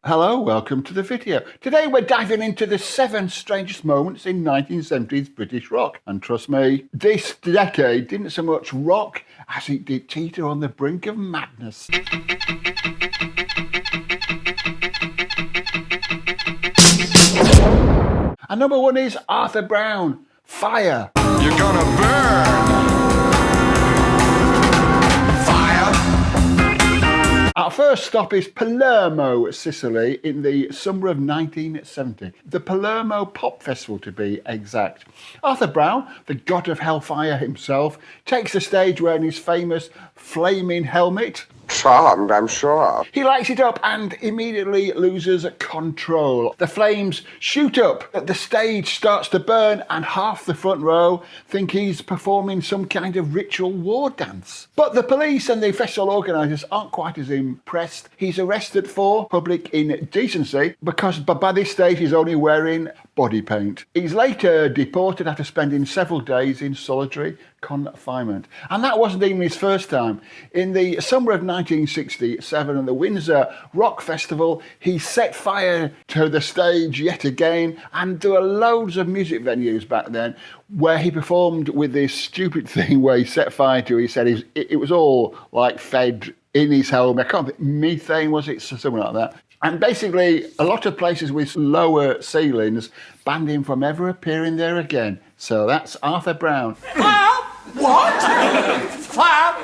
Hello, welcome to the video. Today we're diving into the 7 strangest moments in 1970s British rock. And trust me, this decade didn't so much rock as it did teeter on the brink of madness. And number 1 is Arthur Brown, Fire. You're gonna burn! Our first stop is Palermo, Sicily, in the summer of 1970. The Palermo Pop Festival, to be exact. Arthur Brown, the god of hellfire himself, takes the stage wearing his famous flaming helmet. Charmed, I'm sure. He lights it up and immediately loses control. The flames shoot up, the stage starts to burn, and half the front row think he's performing some kind of ritual war dance. But the police and the festival organisers aren't quite as impressed. He's arrested for public indecency because by this stage he's only wearing body paint. He's later deported after spending several days in solitary confinement. And that wasn't even his first time. In the summer of 1967 at the Windsor Rock Festival, he set fire to the stage yet again, and there were loads of music venues back then where he performed with this stupid thing where he set fire to, he said it was all like fed in his helmet. I can't think, methane was it? Something like that. And basically, a lot of places with lower ceilings banned him from ever appearing there again. So that's Arthur Brown. What? Fire!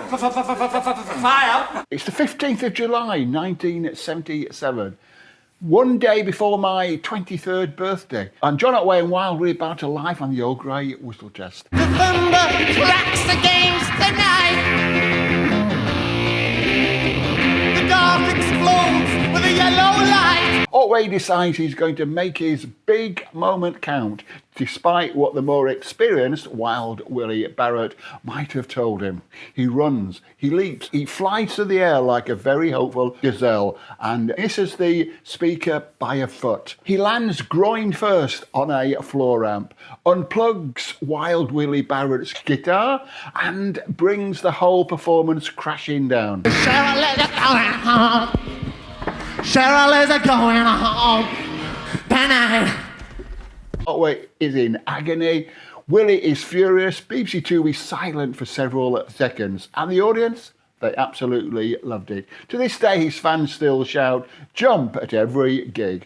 It's the 15th of July, 1977. One day before my 23rd birthday. And John Otway and Wild We're about to live on the old grey whistle chest. The thunder cracks against the night. The dark explodes with a yellow light. Otway decides he's going to make his big moment count, despite what the more experienced Wild Willie Barrett might have told him. He runs, he leaps, he flies through the air like a very hopeful gazelle and misses the speaker by a foot. He lands groin first on a floor ramp, unplugs Wild Willie Barrett's guitar and brings the whole performance crashing down. Cheryl is going home. Cheryl is going home tonight. Otway is in agony. Willie is furious. BBC Two is silent for several seconds. And the audience, they absolutely loved it. To this day, his fans still shout, "Jump" at every gig.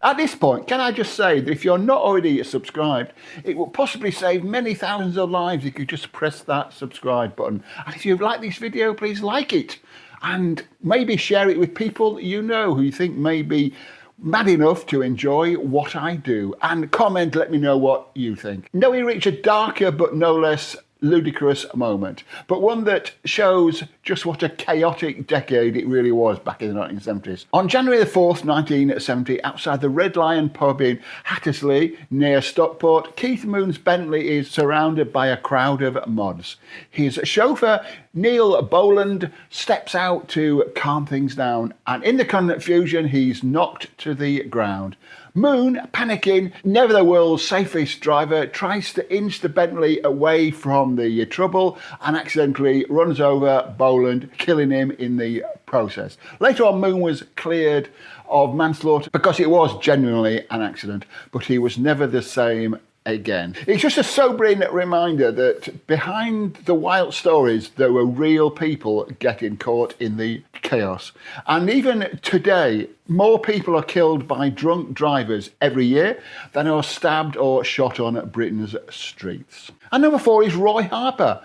At this point, can I just say that if you're not already subscribed, it will possibly save many thousands of lives if you just press that subscribe button. And if you like this video, please like it. And maybe share it with people you know who you think may be mad enough to enjoy what I do. And comment, let me know what you think. Now we reach a darker but no less ludicrous moment, but one that shows just what a chaotic decade it really was back in the 1970s. On January the 4th, 1970, outside the Red Lion pub in Hattersley near Stockport, Keith Moon's Bentley is surrounded by a crowd of mods. His chauffeur, Neil Boland, steps out to calm things down, and in the confusion he's knocked to the ground. Moon, panicking, never the world's safest driver, tries to inch the Bentley away from the trouble and accidentally runs over Boland, killing him in the process. Later on, Moon was cleared of manslaughter because it was genuinely an accident, but he was never the same again. It's just a sobering reminder that behind the wild stories there were real people getting caught in the chaos. And even today, more people are killed by drunk drivers every year than are stabbed or shot on Britain's streets. And number 4 is Roy Harper,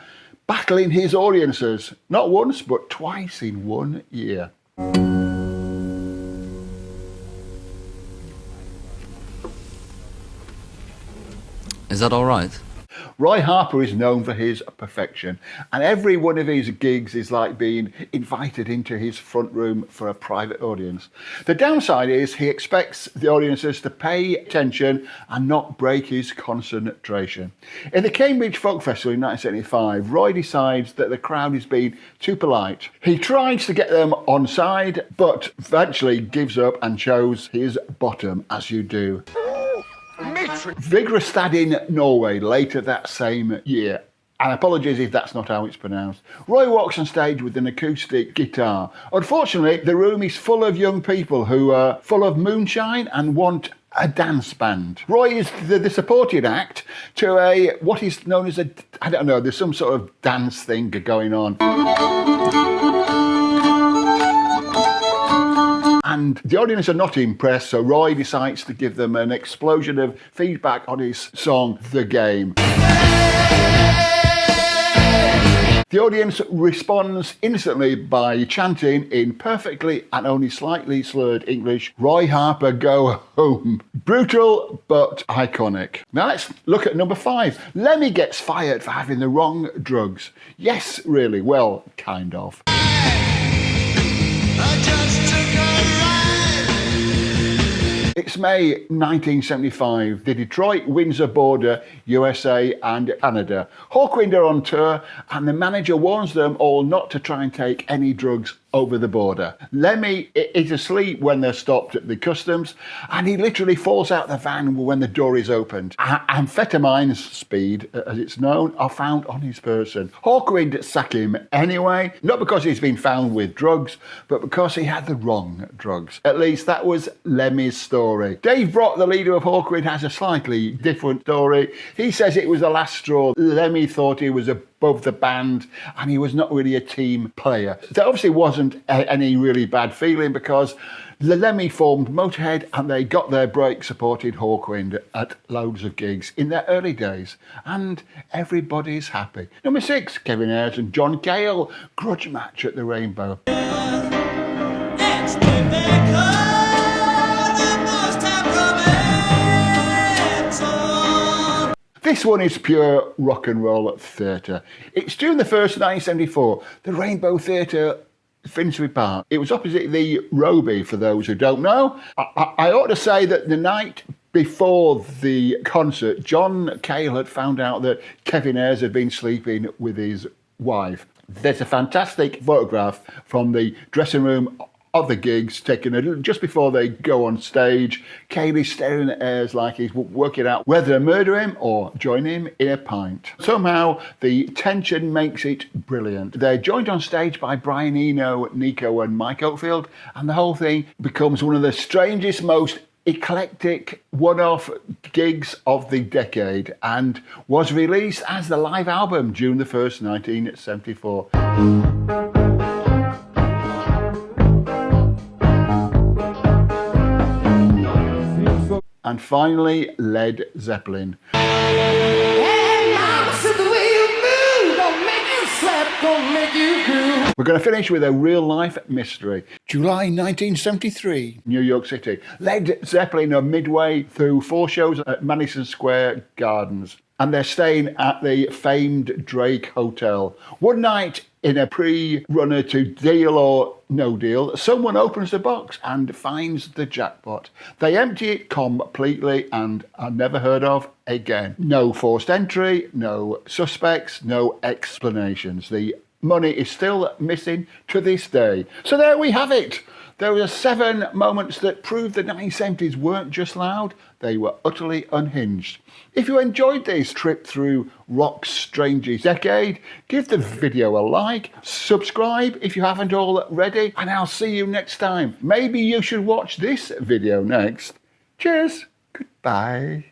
battling his audiences, not once but twice in 1 year. Is that all right? Roy Harper is known for his perfection, and every one of his gigs is like being invited into his front room for a private audience. The downside is he expects the audiences to pay attention and not break his concentration. In the Cambridge Folk Festival in 1975, Roy decides that the crowd is being too polite. He tries to get them on side, but eventually gives up and shows his bottom, as you do. Vigorstad in Norway later that same year. And apologies if that's not how it's pronounced. Roy walks on stage with an acoustic guitar. Unfortunately, the room is full of young people who are full of moonshine and want a dance band. Roy is the supporting act to what is known as I don't know, there's some sort of dance thing going on. And the audience are not impressed, so Roy decides to give them an explosion of feedback on his song, The Game. The audience responds instantly by chanting in perfectly and only slightly slurred English, "Roy Harper, go home." Brutal, but iconic. Now let's look at number 5. Lemmy gets fired for having the wrong drugs. Yes, really, well, kind of. It's May 1975. The Detroit-Windsor border, USA and Canada. Hawkwind are on tour and the manager warns them all not to try and take any drugs over the border. Lemmy is asleep when they're stopped at the customs and he literally falls out the van when the door is opened. Amphetamines, speed as it's known, are found on his person. Hawkwind sack him anyway, not because he's been found with drugs, but because he had the wrong drugs. At least that was Lemmy's story. Dave Brock, the leader of Hawkwind, has a slightly different story. He says it was the last straw. Lemmy thought he was above the band and he was not really a team player. There obviously wasn't any really bad feeling because Lemmy formed Motorhead and they got their break supporting Hawkwind at loads of gigs in their early days and everybody's happy. Number 6, Kevin Ayers and John Cale, grudge match at the Rainbow. This one is pure rock and roll theatre. It's June the 1st, 1974. The Rainbow Theatre, Finsbury Park. It was opposite the Roby, for those who don't know. I ought to say that the night before the concert, John Cale had found out that Kevin Ayers had been sleeping with his wife. There's a fantastic photograph from the dressing room of the gigs taken just before they go on stage. Cale is staring at Ayers like he's working out whether to murder him or join him in a pint. Somehow the tension makes it brilliant. They're joined on stage by Brian Eno, Nico and Mike Oldfield, and the whole thing becomes one of the strangest, most eclectic one-off gigs of the decade and was released as the live album June the 1st, 1974. And finally, Led Zeppelin. We're going to finish with a real-life mystery. July 1973, New York City. Led Zeppelin are midway through 4 shows at Madison Square Gardens, and they're staying at the famed Drake Hotel. One night, in a pre-runner to Deal or No Deal, someone opens the box and finds the jackpot. They empty it completely and are never heard of again. No forced entry, no suspects, no explanations. The money is still missing to this day. So there we have it. There were 7 moments that proved the 1970s weren't just loud, they were utterly unhinged. If you enjoyed this trip through rock's strangest decade, give the video a like, subscribe if you haven't already, and I'll see you next time. Maybe you should watch this video next. Cheers, goodbye.